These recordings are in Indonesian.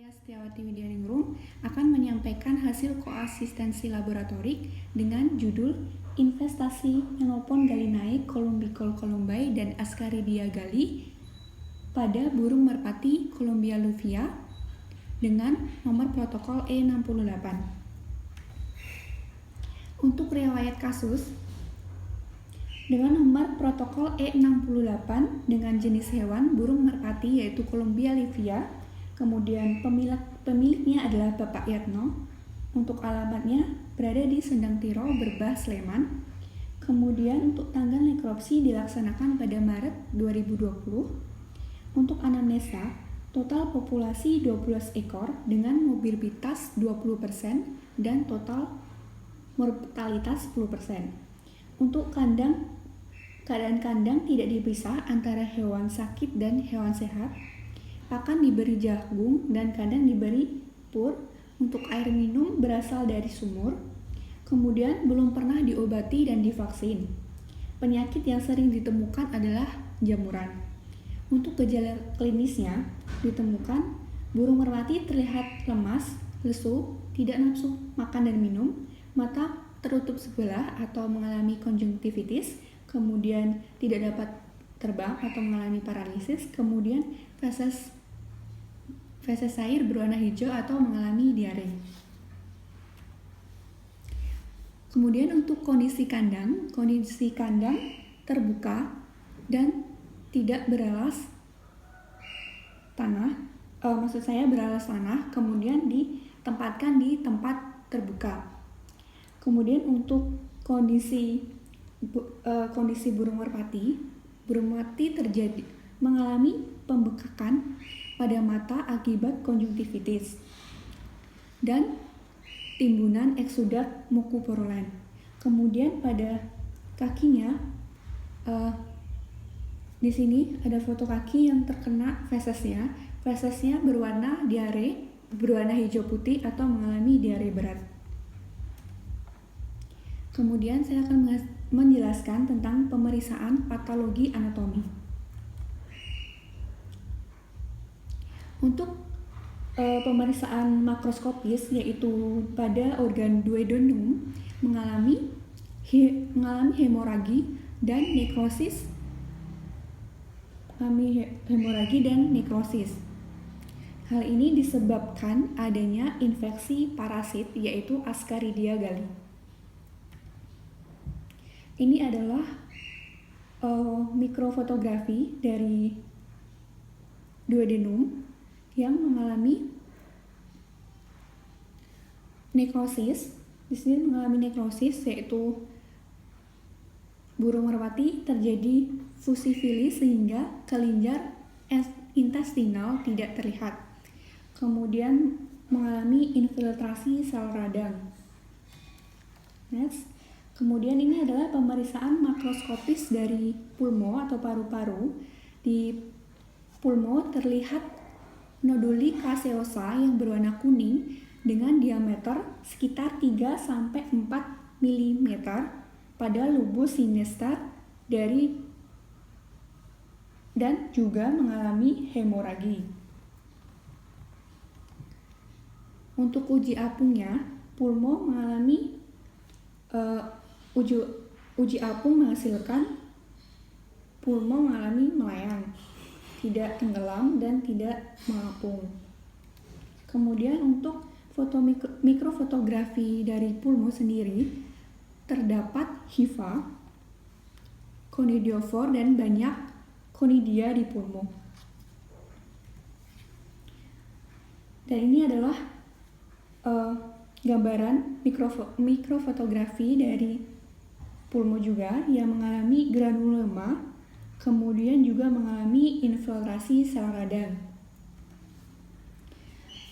Saya Setiawati Widyaningrum akan menyampaikan hasil koasistensi laboratorik dengan judul Investasi Melopon Gallinae columbicol columbae dan Ascaridia galli pada burung merpati Columbia luvia dengan nomor protokol E68. Untuk riwayat kasus, dengan nomor protokol E68 dengan jenis hewan burung merpati yaitu Columbia luvia, kemudian pemiliknya adalah Bapak Yatno. Untuk alamatnya berada di Sendang Tiro, Berbah, Sleman. Kemudian untuk tanggal nekropsi dilaksanakan pada Maret 2020. Untuk anamnesa, total populasi 12 ekor dengan morbiditas 20% dan total mortalitas 10%. Untuk keadaan kandang tidak dipisah antara hewan sakit dan hewan sehat. Pakan diberi jagung dan kadang diberi pur. Untuk air minum berasal dari sumur. Kemudian belum pernah diobati dan divaksin. Penyakit yang sering ditemukan adalah jamuran. Untuk gejala klinisnya ditemukan burung merpati terlihat lemas, lesu, tidak nafsu makan dan minum, mata tertutup sebelah atau mengalami konjungtivitis, kemudian tidak dapat terbang atau mengalami paralisis, kemudian feses air berwarna hijau atau mengalami diare. Kemudian untuk kondisi kandang terbuka dan tidak beralas tanah, beralas tanah, kemudian ditempatkan di tempat terbuka. Kemudian untuk kondisi burung merpati mengalami pembekakan pada mata akibat konjungtivitis dan timbunan eksudat mukoporulen. Kemudian pada kakinya, di sini ada foto kaki yang terkena fesesnya. Fesesnya berwarna hijau putih atau mengalami diare berat. Kemudian saya akan menjelaskan tentang pemeriksaan patologi anatomi. Untuk pemeriksaan makroskopis yaitu pada organ duodenum mengalami hemoragi dan nekrosis. Hal ini disebabkan adanya infeksi parasit yaitu Ascaridia galli. Ini adalah mikrofotografi dari duodenum yang mengalami nekrosis. Di sini mengalami nekrosis yaitu burung merpati terjadi fusifilis sehingga kelenjar intestinal tidak terlihat. Kemudian mengalami infiltrasi sel radang. Next. Kemudian ini adalah pemeriksaan makroskopis dari pulmo atau paru-paru. Di pulmo terlihat noduli caseosa yang berwarna kuning dengan diameter sekitar 3-4 mm pada lobus sinister dan juga mengalami hemoragi. Untuk uji apungnya, pulmo mengalami uji apung menghasilkan pulmo mengalami melayang, tidak tenggelam dan tidak mengapung. Kemudian untuk mikrofotografi dari pulmo sendiri terdapat hifa, conidiophore dan banyak conidia di pulmo. Dan ini adalah gambaran mikrofotografi dari pulmo juga yang mengalami granuloma, kemudian juga mengalami infiltrasi sel radang.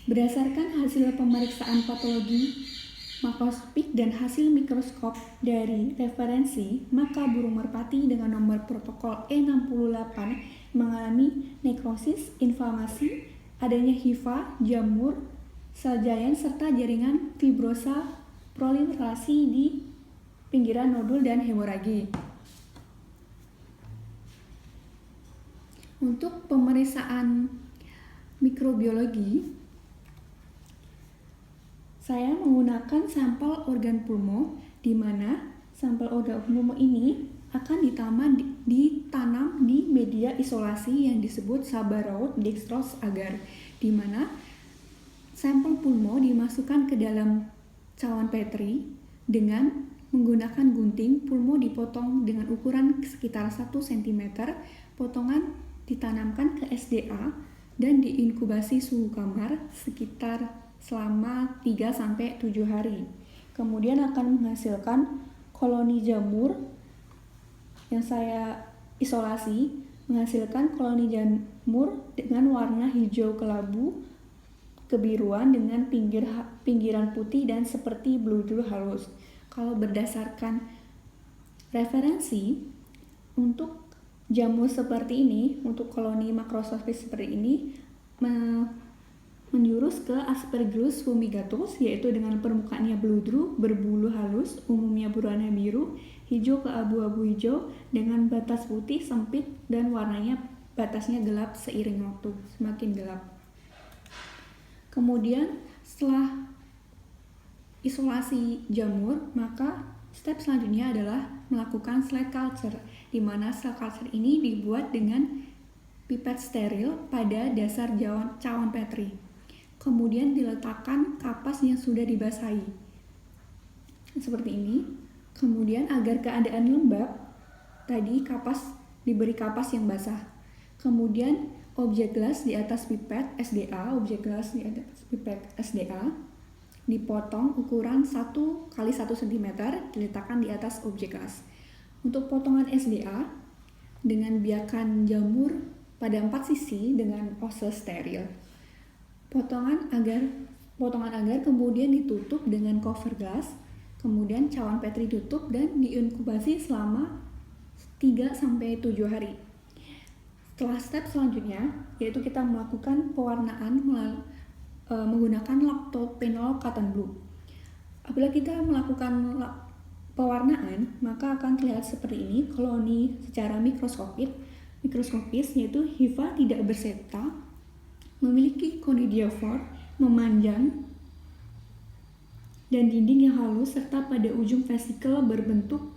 Berdasarkan hasil pemeriksaan patologi makroskopik dan hasil mikroskop dari referensi, maka burung merpati dengan nomor protokol E68 mengalami nekrosis, inflamasi, adanya hifa, jamur, sel giant serta jaringan fibrosa proliferasi di pinggiran nodul dan hemoragi. Untuk pemeriksaan mikrobiologi, saya menggunakan sampel organ pulmo, di mana sampel organ pulmo ini akan ditanam di media isolasi yang disebut Sabarot dextrose agar, di mana sampel pulmo dimasukkan ke dalam cawan Petri dengan menggunakan gunting. Pulmo dipotong dengan ukuran sekitar 1 cm, potongan ditanamkan ke SDA dan diinkubasi suhu kamar sekitar selama 3-7 hari. Kemudian akan menghasilkan koloni jamur yang saya isolasi, menghasilkan koloni jamur dengan warna hijau kelabu kebiruan dengan pinggiran putih dan seperti bludru halus. Kalau berdasarkan referensi, untuk jamur seperti ini, untuk koloni makroskopis seperti ini, menjurus ke Aspergillus fumigatus, yaitu dengan permukaannya bludru, berbulu halus, umumnya berwarna biru, hijau ke abu-abu hijau, dengan batas putih sempit dan warnanya batasnya gelap seiring waktu, semakin gelap. Kemudian setelah isolasi jamur, maka step selanjutnya adalah melakukan slide culture, di mana slide culture ini dibuat dengan pipet steril pada dasar cawan Petri. Kemudian diletakkan kapas yang sudah dibasahi, seperti ini. Kemudian agar keadaan lembab, tadi diberi kapas yang basah. Kemudian objek gelas di atas pipet SDA, dipotong ukuran 1 x 1 cm, diletakkan di atas objek gelas. Untuk potongan SDA, dengan biakan jamur pada 4 sisi dengan pose steril. Potongan agar kemudian ditutup dengan cover glass, kemudian cawan Petri tutup dan diinkubasi selama 3-7 hari. Setelah step selanjutnya, yaitu kita melakukan pewarnaan menggunakan lactophenol cotton blue. Apabila kita melakukan pewarnaan, maka akan terlihat seperti ini koloni secara mikroskopis, yaitu hifa tidak berseta, memiliki conidiophore, memanjang, dan dinding yang halus, serta pada ujung vesikel berbentuk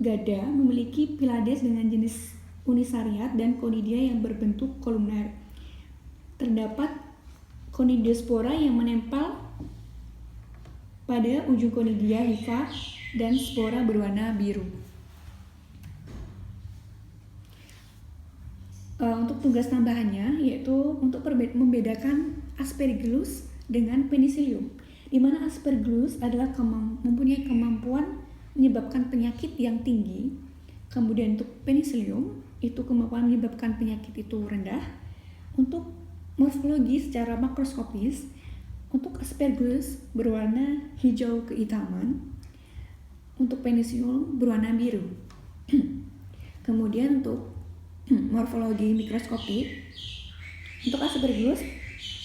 gada, memiliki pilades dengan jenis unisariat dan conidia yang berbentuk kolumner. Terdapat conidiospora yang menempel pada ujung conidia hifa dan spora berwarna biru. Untuk tugas tambahannya yaitu untuk membedakan Aspergillus dengan Penicillium, di mana Aspergillus adalah mempunyai kemampuan menyebabkan penyakit yang tinggi. Kemudian untuk Penicillium itu kemampuan menyebabkan penyakit itu rendah. Untuk morfologi secara makroskopis, untuk Aspergillus berwarna hijau kehitaman, untuk Penicillium berwarna biru. Kemudian untuk morfologi mikroskopik, untuk Aspergillus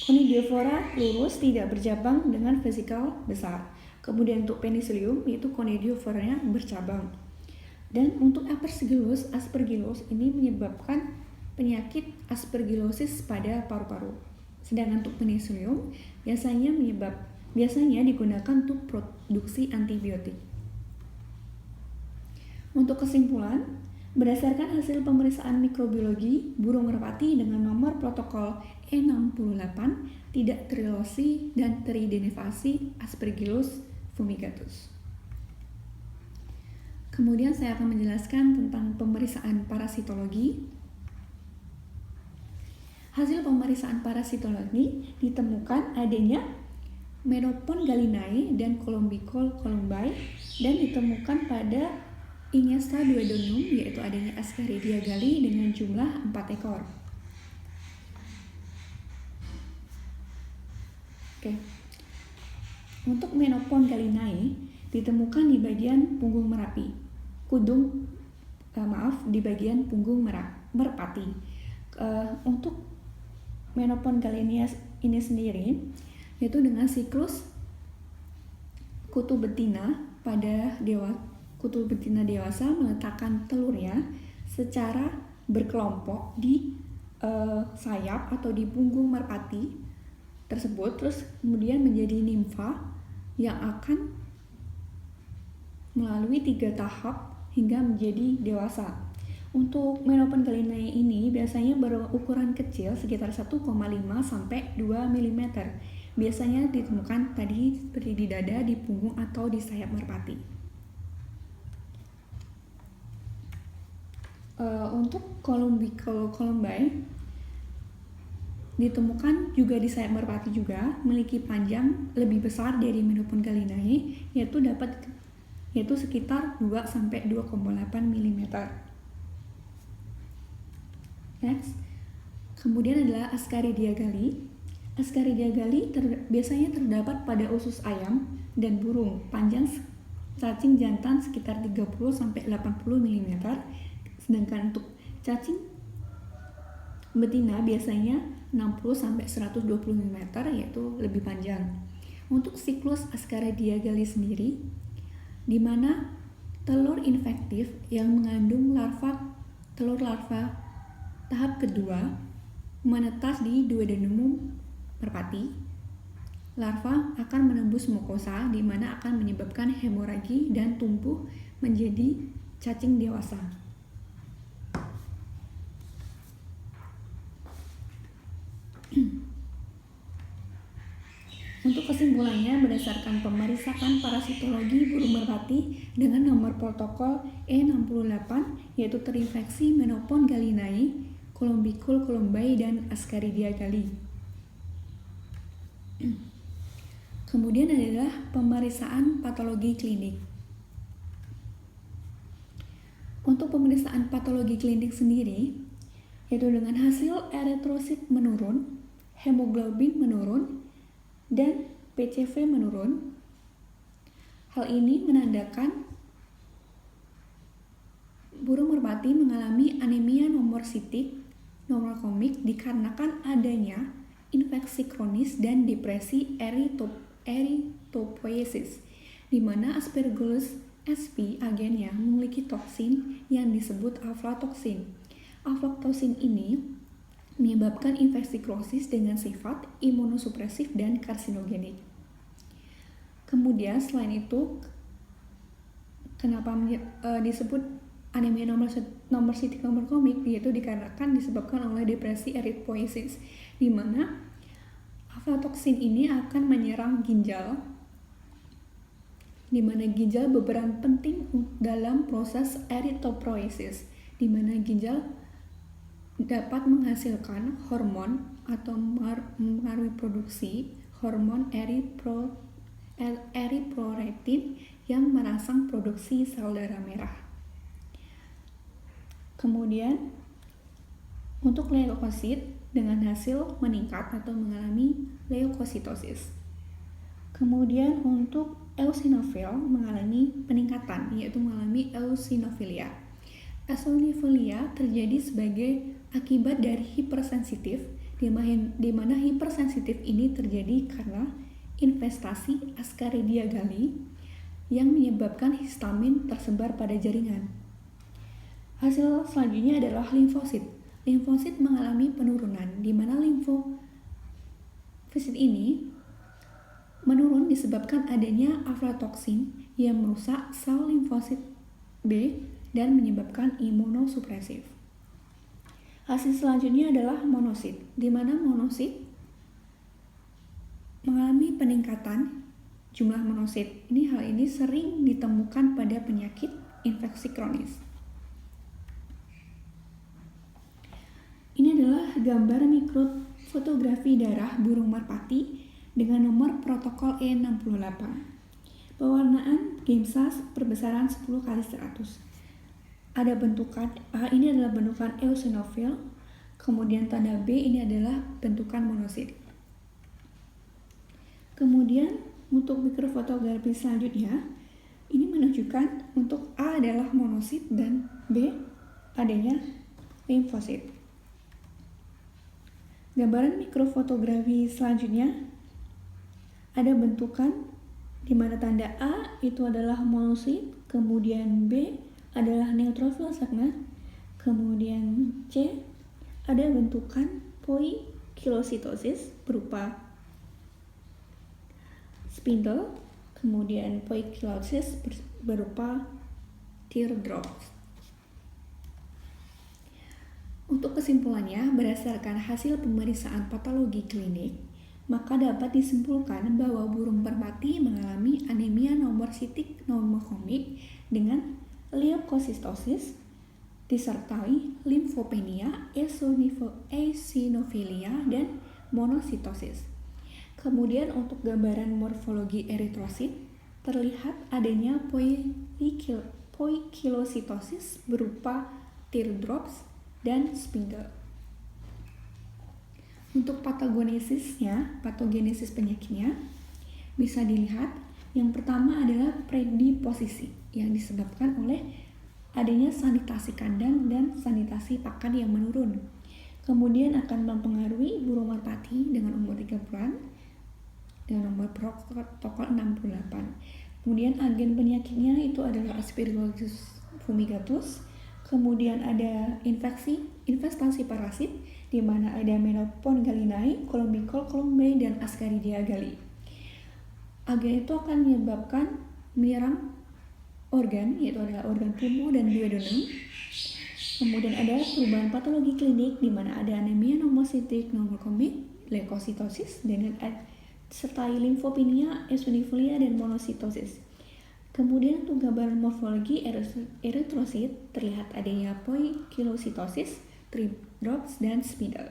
conidiophora lurus tidak bercabang dengan vesikel besar. Kemudian untuk Penicillium yaitu conidiophoranya bercabang. Dan untuk Aspergillus ini menyebabkan penyakit aspergillosis pada paru-paru. Sedangkan untuk Penicillium biasanya digunakan untuk produksi antibiotik. Untuk kesimpulan, berdasarkan hasil pemeriksaan mikrobiologi burung merpati dengan nomor protokol E68 tidak terdeteksi dan teridentifikasi Aspergillus fumigatus. Kemudian saya akan menjelaskan tentang pemeriksaan parasitologi. Hasil pemeriksaan parasitologi ditemukan adanya Menopon gallinae dan Colombicol columbae, dan ditemukan pada Iniesta duodenum, yaitu adanya Ascaridia galli dengan jumlah 4 ekor. Untuk Menopon gallinae ditemukan di bagian punggung di bagian punggung merpati. Untuk Menopon gallinae ini sendiri yaitu dengan siklus kutu betina kutu betina dewasa meletakkan telurnya secara berkelompok di sayap atau di punggung merpati tersebut, terus kemudian menjadi nimfa yang akan melalui 3 tahap hingga menjadi dewasa. Untuk Menopen galinae ini biasanya berukuran kecil sekitar 1,5 sampai 2 mm. Biasanya ditemukan tadi seperti di dada, di punggung, atau di sayap merpati. Untuk Columbi ditemukan juga di sayap merpati juga, memiliki panjang lebih besar dari Menopen galinae, yaitu sekitar 2 sampai 2,8 mm. Next, kemudian adalah Ascaridia galli. Ascaridia galli biasanya terdapat pada usus ayam dan burung. Panjang cacing jantan sekitar 30 sampai 80 mm, sedangkan untuk cacing betina biasanya 60 sampai 120 mm, yaitu lebih panjang. Untuk siklus Ascaridia galli sendiri, di mana telur infektif yang mengandung telur larva tahap kedua menetas di duodenum merpati, larva akan menembus mukosa, di mana akan menyebabkan hemoragi dan tumbuh menjadi cacing dewasa. Untuk kesimpulannya, berdasarkan pemeriksaan parasitologi burung merpati dengan nomor protokol E68, yaitu terinfeksi Menopen galinae, Columbicule columbi, dan Ascaridia galli. Kemudian adalah pemeriksaan patologi klinik. Untuk pemeriksaan patologi klinik sendiri, yaitu dengan hasil eritrosit menurun, hemoglobin menurun, dan PCV menurun. Hal ini menandakan burung merpati mengalami anemia nomorkomik dikarenakan adanya infeksi kronis dan depresi erythropoiesis, di mana Aspergillus sp agennya memiliki toksin yang disebut aflatoksin. Aflatoksin ini menyebabkan infeksi kronis dengan sifat imunosupresif dan karsinogenik. Kemudian selain itu, kenapa disebut anemia nomorkomik, yaitu dikarenakan disebabkan oleh depresi erythropoiesis, di mana aflatoksin ini akan menyerang ginjal, di mana ginjal berperan penting dalam proses erythropoiesis, di mana ginjal dapat menghasilkan hormon atau mengaruhi produksi hormon erythropoietin yang merangsang produksi sel darah merah. Kemudian untuk leukosit dengan hasil meningkat atau mengalami leukositosis. Kemudian untuk eosinofil mengalami peningkatan, yaitu mengalami eosinofilia. Eosinofilia terjadi sebagai akibat dari hipersensitif, di mana hipersensitif ini terjadi karena infestasi Ascaridia galli yang menyebabkan histamin tersebar pada jaringan. Hasil selanjutnya adalah limfosit. Limfosit mengalami penurunan, di mana limfosit ini menurun disebabkan adanya aflatoksin yang merusak sel limfosit B dan menyebabkan imunosupresif. Hasil selanjutnya adalah monosit, di mana monosit mengalami peningkatan jumlah monosit. Hal ini sering ditemukan pada penyakit infeksi kronis. Ini adalah gambar mikrofotografi darah burung merpati dengan nomor protokol E68. Pewarnaan GAMSA perbesaran 10x100. Ada bentukan A, ini adalah bentukan eosinofil, kemudian tanda B ini adalah bentukan monosit. Kemudian untuk mikrofotografi selanjutnya, ini menunjukkan untuk A adalah monosit dan B adanya limfosit. Gambaran mikrofotografi selanjutnya ada bentukan di mana tanda A itu adalah monosit, kemudian B adalah neutrofil segmen, kemudian C ada bentukan poikilositosis berupa spindle, kemudian poikilosis berupa teardrops. Untuk kesimpulannya, berdasarkan hasil pemeriksaan patologi klinik, maka dapat disimpulkan bahwa burung merpati mengalami anemia nomorsitik nomokomik dengan leukositosis disertai limfopenia, eosinofilia, dan monositosis. Kemudian untuk gambaran morfologi eritrosit, terlihat adanya poikilositosis berupa teardrops dan spindle. Untuk patogenesis penyakitnya, bisa dilihat yang pertama adalah prediposisi yang disebabkan oleh adanya sanitasi kandang dan sanitasi pakan yang menurun. Kemudian akan mempengaruhi burung merpati dengan umur 3 bulan dengan nomor protokol 68. Kemudian agen penyakitnya itu adalah Aspergillus fumigatus. Kemudian ada infestasi parasit di mana ada Menopon gallinae, Columbicol columbae, dan Ascaridia galli. Agen itu akan menyerang organ, yaitu adalah organ tubuh dan duodenum. Kemudian ada perubahan patologi klinik di mana ada anemia nomositik nomokomik, leukositosis dengan sertai limfopenia, eosinofilia, dan monositosis. Kemudian untuk gambaran morfologi eritrosit terlihat adanya poikilositosis, teardrops, dan spindle.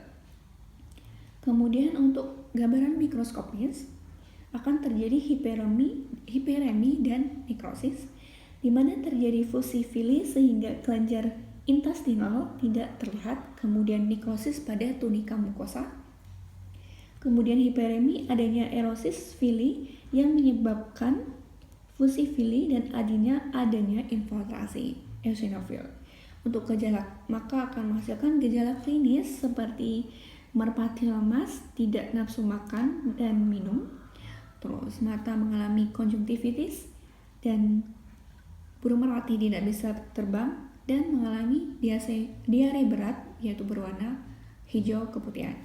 Kemudian untuk gambaran mikroskopis akan terjadi hiperemi dan nekrosis, di mana terjadi fusi fili sehingga kelenjar intestinal tidak terlihat, kemudian nekrosis pada tunika mukosa. Kemudian hiperemi adanya erosis fili yang menyebabkan fusi fili dan adanya infiltrasi eosinofil. Untuk gejala maka akan menghasilkan gejala klinis seperti merpati lemas, tidak nafsu makan dan minum, terus mata mengalami konjungtivitis, dan burung merpati tidak bisa terbang dan mengalami diare berat yaitu berwarna hijau keputihan.